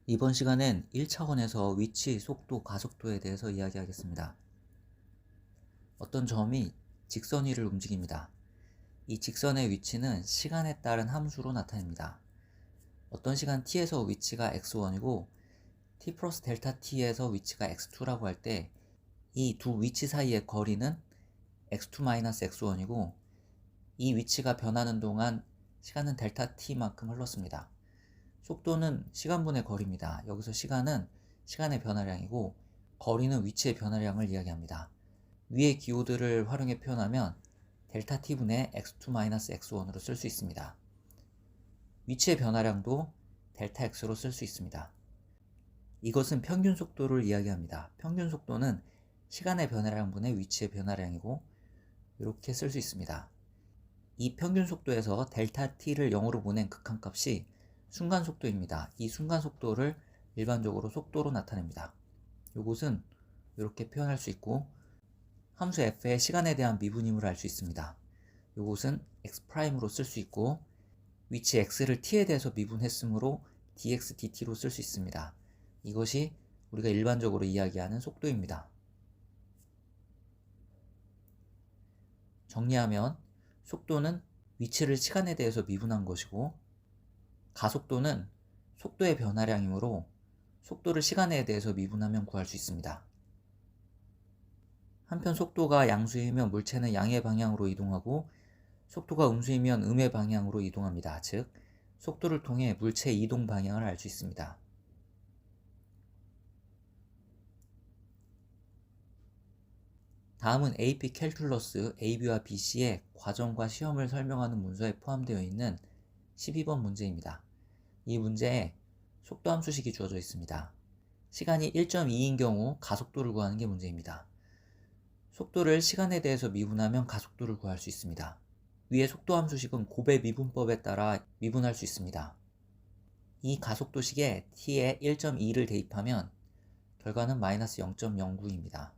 이번 시간엔 1차원에서 위치, 속도, 가속도에 대해서 이야기하겠습니다. 어떤 점이 직선 위를 움직입니다. 이 직선의 위치는 시간에 따른 함수로 나타냅니다. 어떤 시간 t에서 위치가 x1이고 t 플러스 델타 t에서 위치가 x2라고 할 때 이 두 위치 사이의 거리는 x2-x1이고 이 위치가 변하는 동안 시간은 델타 t만큼 흘렀습니다. 속도는 시간분의 거리입니다. 여기서 시간은 시간의 변화량이고 거리는 위치의 변화량을 이야기합니다. 위의 기호들을 활용해 표현하면 델타 t분의 x2-x1으로 쓸 수 있습니다. 위치의 변화량도 델타 x로 쓸 수 있습니다. 이것은 평균 속도를 이야기합니다. 평균 속도는 시간의 변화량분의 위치의 변화량이고 이렇게 쓸 수 있습니다. 이 평균 속도에서 델타 t를 0으로 보낸 극한값이 순간 속도입니다. 이 순간 속도를 일반적으로 속도로 나타냅니다. 이것은 이렇게 표현할 수 있고 함수 f의 시간에 대한 미분임을 알 수 있습니다. 이것은 x'으로 쓸 수 있고 위치 x를 t에 대해서 미분했으므로 dx dt로 쓸 수 있습니다. 이것이 우리가 일반적으로 이야기하는 속도입니다. 정리하면 속도는 위치를 시간에 대해서 미분한 것이고 가속도는 속도의 변화량이므로 속도를 시간에 대해서 미분하면 구할 수 있습니다. 한편 속도가 양수이면 물체는 양의 방향으로 이동하고 속도가 음수이면 음의 방향으로 이동합니다. 즉, 속도를 통해 물체의 이동 방향을 알 수 있습니다. 다음은 AP 캘큘러스 AB와 BC의 과정과 시험을 설명하는 문서에 포함되어 있는 12번 문제입니다. 이 문제에 속도 함수식이 주어져 있습니다. 시간이 1.2인 경우 가속도를 구하는 게 문제입니다. 속도를 시간에 대해서 미분하면 가속도를 구할 수 있습니다. 위의 속도 함수식은 곱의 미분법에 따라 미분할 수 있습니다. 이 가속도식에 t에 1.2를 대입하면 결과는 마이너스 0.09입니다.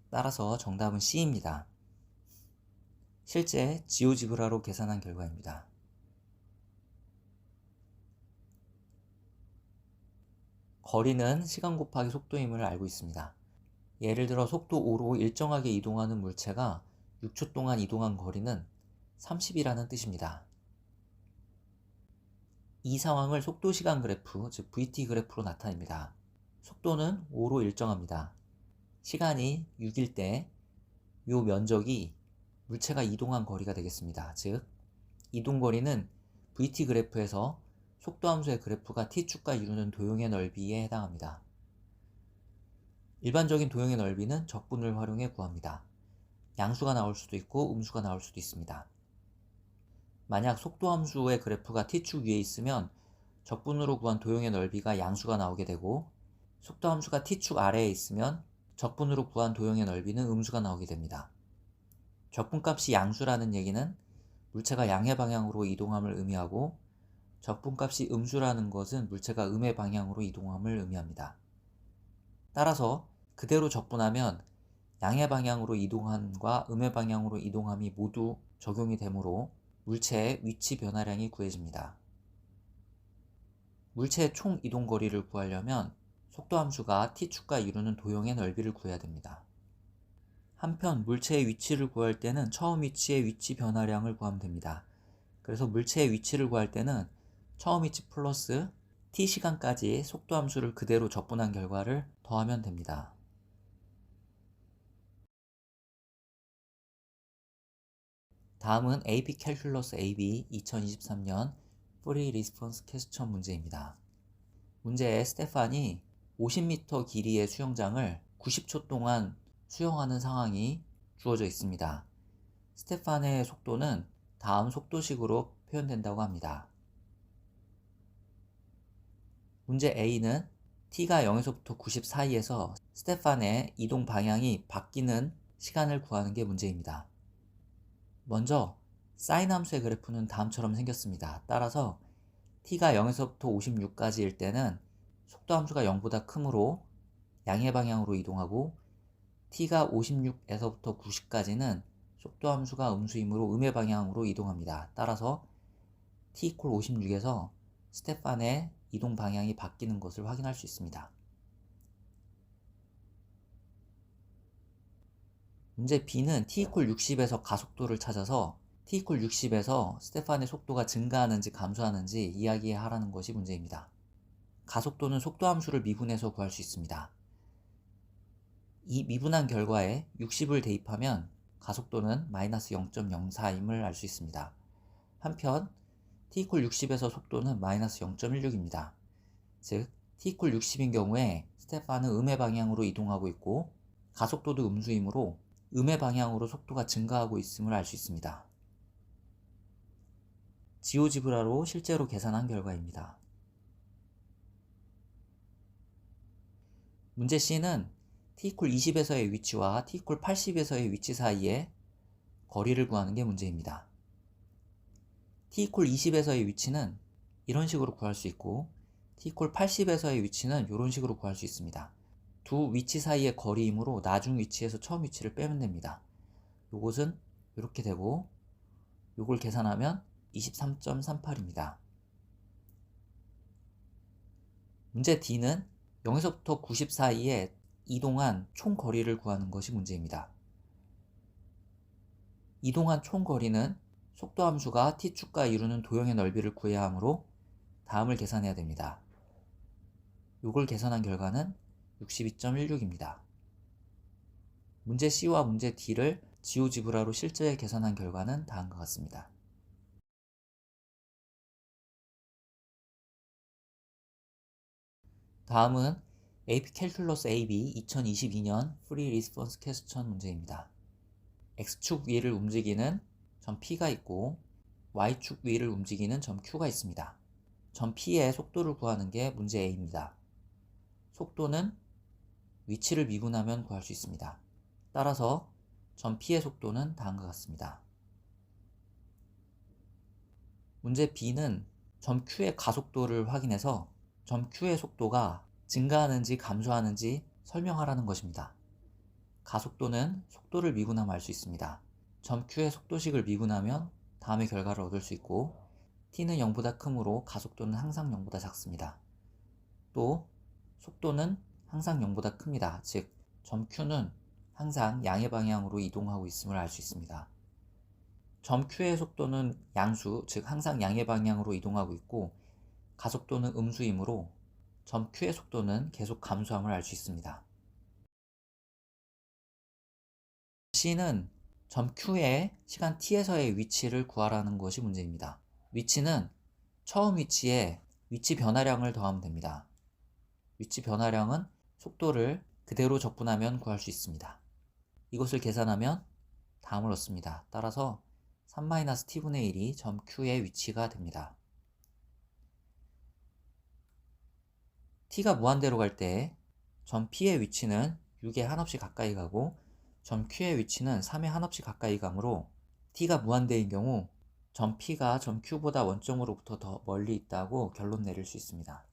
따라서 정답은 C입니다. 실제 지오지브라로 계산한 결과입니다. 거리는 시간 곱하기 속도임을 알고 있습니다. 예를 들어 속도 5로 일정하게 이동하는 물체가 6초 동안 이동한 거리는 30이라는 뜻입니다. 이 상황을 속도시간 그래프, 즉 VT 그래프로 나타냅니다. 속도는 5로 일정합니다. 시간이 6일 때 이 면적이 물체가 이동한 거리가 되겠습니다. 즉, 이동거리는 VT 그래프에서 속도함수의 그래프가 t축과 이루는 도형의 넓이에 해당합니다. 일반적인 도형의 넓이는 적분을 활용해 구합니다. 양수가 나올 수도 있고 음수가 나올 수도 있습니다. 만약 속도함수의 그래프가 t축 위에 있으면 적분으로 구한 도형의 넓이가 양수가 나오게 되고 속도함수가 t축 아래에 있으면 적분으로 구한 도형의 넓이는 음수가 나오게 됩니다. 적분값이 양수라는 얘기는 물체가 양의 방향으로 이동함을 의미하고 적분값이 음수라는 것은 물체가 음의 방향으로 이동함을 의미합니다. 따라서 그대로 적분하면 양의 방향으로 이동함과 음의 방향으로 이동함이 모두 적용이 되므로 물체의 위치 변화량이 구해집니다. 물체의 총 이동거리를 구하려면 속도함수가 t축과 이루는 도형의 넓이를 구해야 됩니다. 한편 물체의 위치를 구할 때는 처음 위치의 위치 변화량을 구하면 됩니다. 그래서 물체의 위치를 구할 때는 처음 위치 플러스 t시간까지 속도함수를 그대로 적분한 결과를 더하면 됩니다. 다음은 AP 캘큘러스 AB 2023년 프리 리스폰스 퀘스천 문제입니다. 문제에 스테판이 50m 길이의 수영장을 90초 동안 수영하는 상황이 주어져 있습니다. 스테판의 속도는 다음 속도식으로 표현된다고 합니다. 문제 A는 t가 0에서부터 90 사이에서 스테판의 이동 방향이 바뀌는 시간을 구하는 게 문제입니다. 먼저 사인 함수의 그래프는 다음처럼 생겼습니다. 따라서 t가 0에서부터 56까지일 때는 속도 함수가 0보다 크므로 양의 방향으로 이동하고 t가 56에서부터 90까지는 속도 함수가 음수이므로 음의 방향으로 이동합니다. 따라서 t = 56에서 스테판의 이동 방향이 바뀌는 것을 확인할 수 있습니다. 문제 B는 t=60에서 가속도를 찾아서 t=60에서 스테판의 속도가 증가하는지 감소하는지 이야기하라는 것이 문제입니다. 가속도는 속도 함수를 미분해서 구할 수 있습니다. 이 미분한 결과에 60을 대입하면 가속도는 마이너스 0.04임을 알 수 있습니다. 한편 t=60에서 속도는 마이너스 0.16입니다. 즉 t=60인 경우에 스테판은 음의 방향으로 이동하고 있고 가속도도 음수이므로 음의 방향으로 속도가 증가하고 있음을 알 수 있습니다. 지오지브라로 실제로 계산한 결과입니다. 문제 C는 t=20에서의 위치와 t=80에서의 위치 사이의 거리를 구하는 게 문제입니다. t=20에서의 위치는 이런 식으로 구할 수 있고 t=80에서의 위치는 이런 식으로 구할 수 있습니다. 두 위치 사이의 거리이므로 나중 위치에서 처음 위치를 빼면 됩니다. 요것은 이렇게 되고 요걸 계산하면 23.38입니다. 문제 D는 0에서부터 90 사이에 이동한 총 거리를 구하는 것이 문제입니다. 이동한 총 거리는 속도 함수가 t축과 이루는 도형의 넓이를 구해야 하므로 다음을 계산해야 됩니다. 요걸 계산한 결과는 62.16입니다. 문제 C와 문제 D를 지오지브라로 실제 계산한 결과는 다음과 같습니다. 다음은 AP 캘큘러스 AB 2022년 프리 리스폰스 퀘스천 문제입니다. X축 위를 움직이는 점 P가 있고 Y축 위를 움직이는 점 Q가 있습니다. 점 P의 속도를 구하는 게 문제 A입니다. 속도는 위치를 미분하면 구할 수 있습니다. 따라서 점 P의 속도는 다음과 같습니다. 문제 B는 점 Q의 가속도를 확인해서 점 Q의 속도가 증가하는지 감소하는지 설명하라는 것입니다. 가속도는 속도를 미분하면 알 수 있습니다. 점 Q의 속도식을 미분하면 다음의 결과를 얻을 수 있고 t는 0보다 크므로 가속도는 항상 0보다 작습니다. 또 속도는 항상 0보다 큽니다. 즉 점 Q는 항상 양의 방향으로 이동하고 있음을 알 수 있습니다. 점 Q의 속도는 양수, 즉 항상 양의 방향으로 이동하고 있고 가속도는 음수이므로 점 Q의 속도는 계속 감소함을 알 수 있습니다. C는 점 Q의 시간 t에서의 위치를 구하라는 것이 문제입니다. 위치는 처음 위치에 위치 변화량을 더하면 됩니다. 위치 변화량은 속도를 그대로 적분하면 구할 수 있습니다. 이것을 계산하면 다음을 얻습니다. 따라서 3-t분의 1이 점 Q의 위치가 됩니다. t가 무한대로 갈 때 점 P의 위치는 6에 한없이 가까이 가고 점 Q의 위치는 3에 한없이 가까이 가므로 t가 무한대인 경우 점 P가 점 Q보다 원점으로부터 더 멀리 있다고 결론 내릴 수 있습니다.